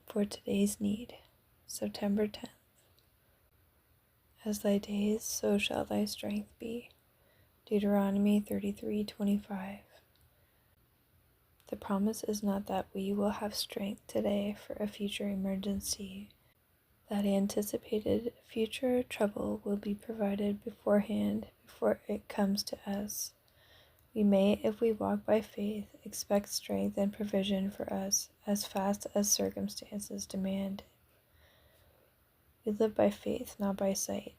For today's need, September 10th. As thy days, so shall thy strength be. Deuteronomy 33:25. The promise is not that we will have strength today for a future emergency. That anticipated future trouble will be provided beforehand before it comes to us. We may, if we walk by faith, expect strength and provision for us as fast as circumstances demand. We live by faith, not by sight.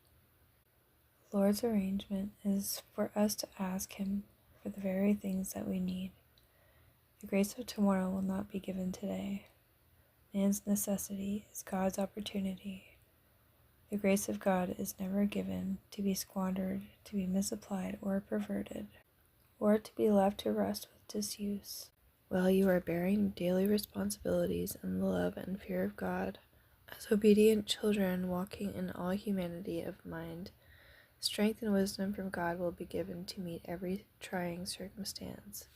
The Lord's arrangement is for us to ask Him for the very things that we need. The grace of tomorrow will not be given today. Man's necessity is God's opportunity. The grace of God is never given to be squandered, to be misapplied or perverted, or to be left to rust with disuse. While you are bearing daily responsibilities in the love and fear of God, as obedient children walking in all humanity of mind, strength and wisdom from God will be given to meet every trying circumstance.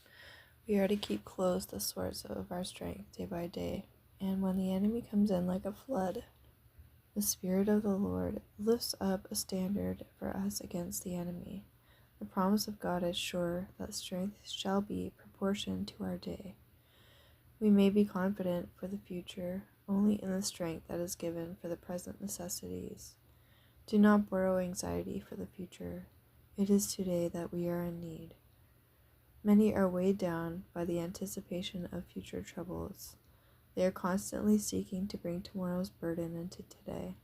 We are to keep close the source of our strength day by day, and when the enemy comes in like a flood, the Spirit of the Lord lifts up a standard for us against the enemy. The promise of God is sure that strength shall be proportioned to our day. We may be confident for the future only in the strength that is given for the present necessities. Do not borrow anxiety for the future. It is today that we are in need. Many are weighed down by the anticipation of future troubles. They are constantly seeking to bring tomorrow's burden into today.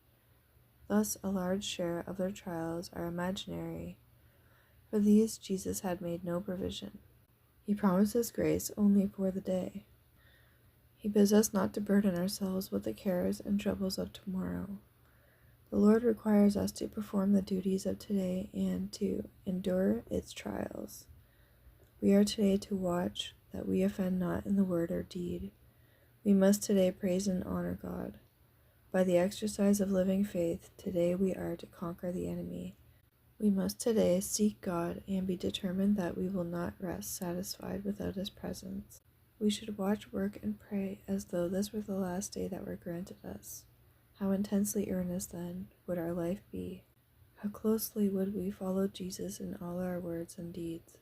Thus, a large share of their trials are imaginary. For these, Jesus had made no provision. He promises grace only for the day. He bids us not to burden ourselves with the cares and troubles of tomorrow. The Lord requires us to perform the duties of today and to endure its trials. We are today to watch that we offend not in the word or deed. We must today praise and honor God. By the exercise of living faith, today we are to conquer the enemy. We must today seek God and be determined that we will not rest satisfied without His presence. We should watch, work, and pray as though this were the last day that were granted us. How intensely earnest, then, would our life be? How closely would we follow Jesus in all our words and deeds?